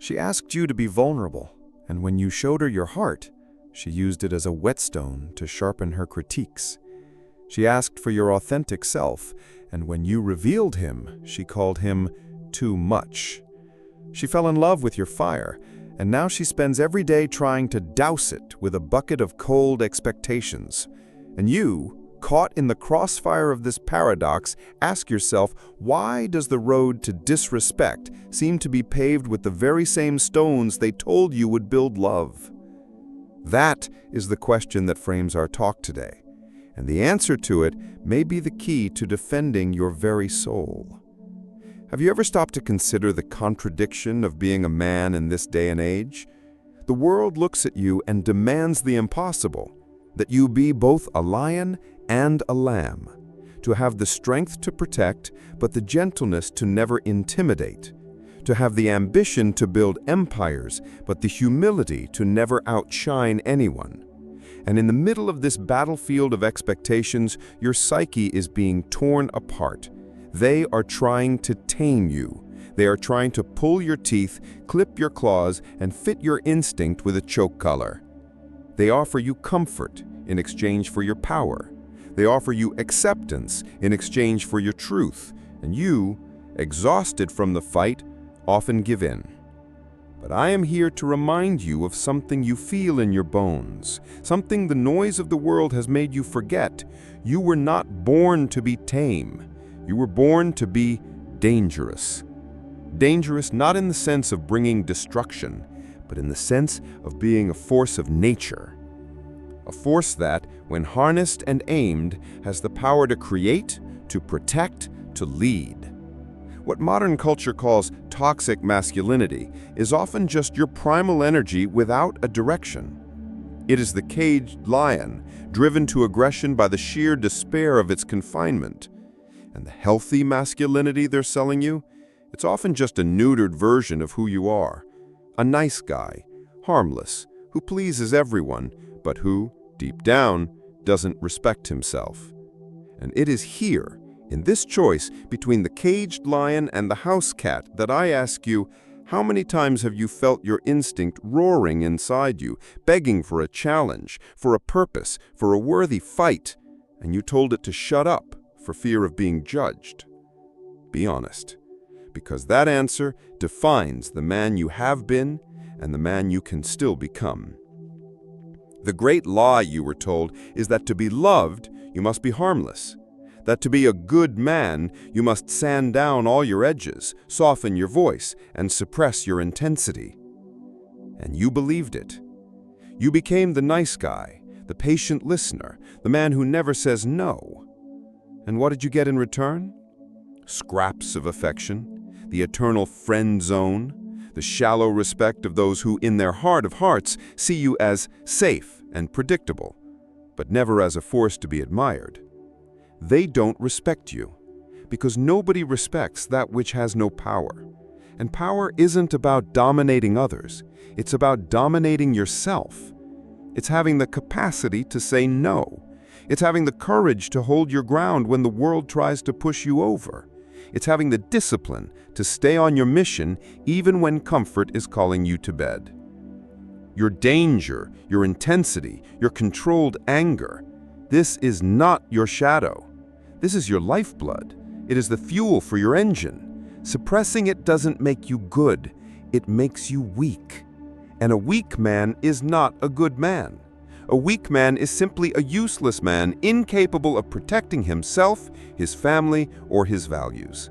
She asked you to be vulnerable, and when you showed her your heart, she used it as a whetstone to sharpen her critiques. She asked for your authentic self, and when you revealed him, she called him too much. She fell in love with your fire, and now she spends every day trying to douse it with a bucket of cold expectations. And you, caught in the crossfire of this paradox, ask yourself, why does the road to disrespect seem to be paved with the very same stones they told you would build love? That is the question that frames our talk today, and the answer to it may be the key to defending your very soul. Have you ever stopped to consider the contradiction of being a man in this day and age? The world looks at you and demands the impossible, that you be both a lion and a lamb, to have the strength to protect, but the gentleness to never intimidate, to have the ambition to build empires, but the humility to never outshine anyone. And in the middle of this battlefield of expectations, your psyche is being torn apart. They are trying to tame you. They are trying to pull your teeth, clip your claws, and fit your instinct with a choke collar. They offer you comfort in exchange for your power. They offer you acceptance in exchange for your truth, and you, exhausted from the fight, often give in. But I am here to remind you of something you feel in your bones, something the noise of the world has made you forget. You were not born to be tame. You were born to be dangerous. Dangerous not in the sense of bringing destruction, but in the sense of being a force of nature. A force that, when harnessed and aimed, has the power to create, to protect, to lead. What modern culture calls toxic masculinity is often just your primal energy without a direction. It is the caged lion, driven to aggression by the sheer despair of its confinement. And the healthy masculinity they're selling you, it's often just a neutered version of who you are. A nice guy, harmless, who pleases everyone, but who, deep down, doesn't respect himself. And it is here, in this choice between the caged lion and the house cat, that I ask you, how many times have you felt your instinct roaring inside you, begging for a challenge, for a purpose, for a worthy fight, and you told it to shut up for fear of being judged? Be honest, because that answer defines the man you have been and the man you can still become. The great lie, you were told, is that to be loved, you must be harmless. That to be a good man, you must sand down all your edges, soften your voice, and suppress your intensity. And you believed it. You became the nice guy, the patient listener, the man who never says no. And what did you get in return? Scraps of affection, the eternal friend zone, the shallow respect of those who, in their heart of hearts, see you as safe and predictable, but never as a force to be admired. They don't respect you, because nobody respects that which has no power. And power isn't about dominating others, it's about dominating yourself. It's having the capacity to say no. It's having the courage to hold your ground when the world tries to push you over. It's having the discipline to stay on your mission even when comfort is calling you to bed. Your danger, your intensity, your controlled anger, this is not your shadow. This is your lifeblood. It is the fuel for your engine. Suppressing it doesn't make you good. It makes you weak. And a weak man is not a good man. A weak man is simply a useless man, incapable of protecting himself, his family, or his values.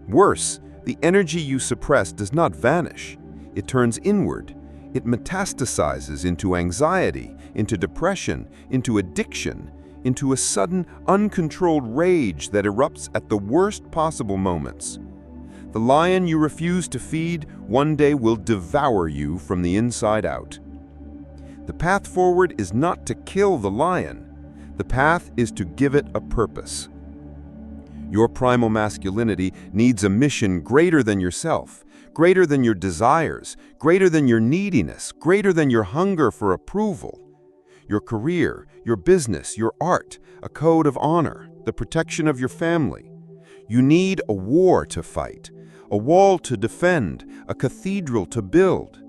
Worse, the energy you suppress does not vanish. It turns inward. It metastasizes into anxiety, into depression, into addiction, into a sudden, uncontrolled rage that erupts at the worst possible moments. The lion you refuse to feed one day will devour you from the inside out. The path forward is not to kill the lion. The path is to give it a purpose. Your primal masculinity needs a mission greater than yourself, greater than your desires, greater than your neediness, greater than your hunger for approval. Your career, your business, your art, a code of honor, the protection of your family. You need a war to fight, a wall to defend, a cathedral to build.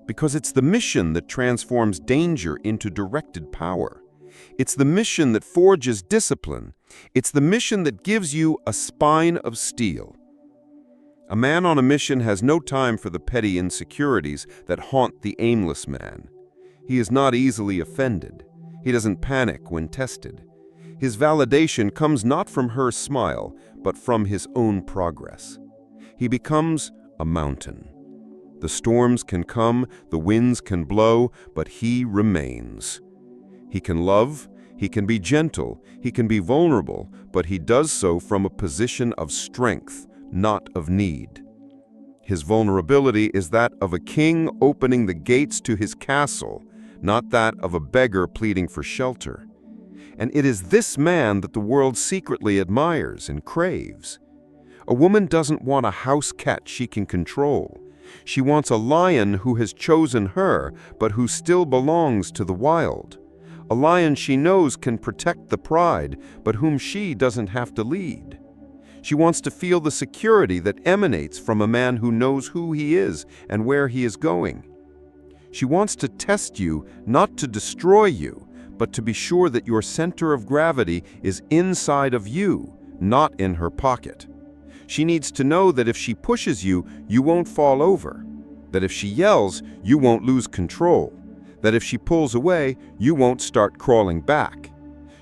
Because it's the mission that transforms danger into directed power. It's the mission that forges discipline. It's the mission that gives you a spine of steel. A man on a mission has no time for the petty insecurities that haunt the aimless man. He is not easily offended. He doesn't panic when tested. His validation comes not from her smile, but from his own progress. He becomes a mountain. The storms can come, the winds can blow, but he remains. He can love, he can be gentle, he can be vulnerable, but he does so from a position of strength, not of need. His vulnerability is that of a king opening the gates to his castle, not that of a beggar pleading for shelter. And it is this man that the world secretly admires and craves. A woman doesn't want a house cat she can control. She wants a lion who has chosen her, but who still belongs to the wild. A lion she knows can protect the pride, but whom she doesn't have to lead. She wants to feel the security that emanates from a man who knows who he is and where he is going. She wants to test you, not to destroy you, but to be sure that your center of gravity is inside of you, not in her pocket. She needs to know that if she pushes you, you won't fall over. That if she yells, you won't lose control. That if she pulls away, you won't start crawling back.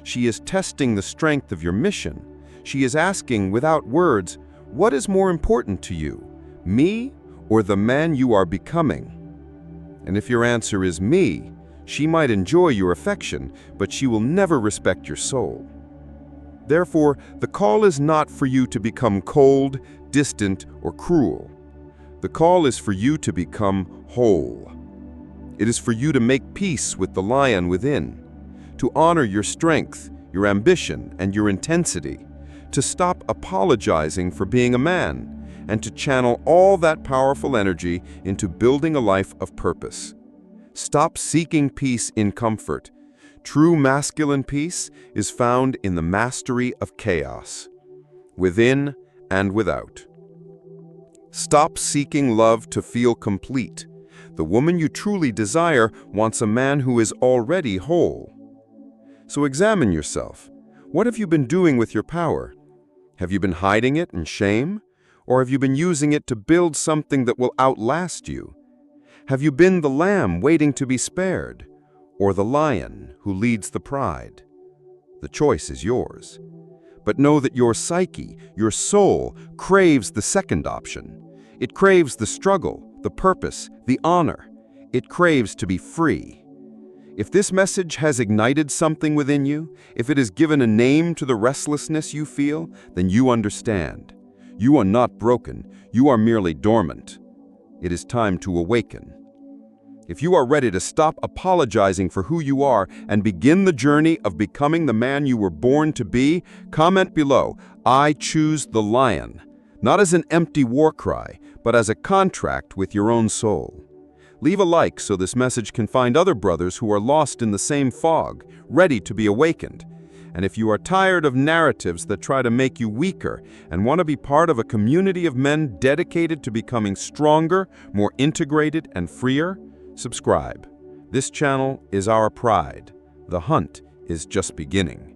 She is testing the strength of your mission. She is asking without words, what is more important to you, me or the man you are becoming? And if your answer is me, she might enjoy your affection, but she will never respect your soul. Therefore, the call is not for you to become cold, distant, or cruel. The call is for you to become whole. It is for you to make peace with the lion within, to honor your strength, your ambition, and your intensity, to stop apologizing for being a man, and to channel all that powerful energy into building a life of purpose. Stop seeking peace in comfort. True masculine peace is found in the mastery of chaos, within and without. Stop seeking love to feel complete. The woman you truly desire wants a man who is already whole. So examine yourself. What have you been doing with your power? Have you been hiding it in shame? Or have you been using it to build something that will outlast you? Have you been the lamb waiting to be spared? Or the lion who leads the pride? The choice is yours. But know that your psyche, your soul, craves the second option. It craves the struggle, the purpose, the honor. It craves to be free. If this message has ignited something within you, if it has given a name to the restlessness you feel, then you understand. You are not broken, you are merely dormant. It is time to awaken. If you are ready to stop apologizing for who you are and begin the journey of becoming the man you were born to be, comment below, "I choose the lion," not as an empty war cry, but as a contract with your own soul. Leave a like so this message can find other brothers who are lost in the same fog, ready to be awakened. And if you are tired of narratives that try to make you weaker and want to be part of a community of men dedicated to becoming stronger, more integrated, and freer, subscribe. This channel is our pride. The hunt is just beginning.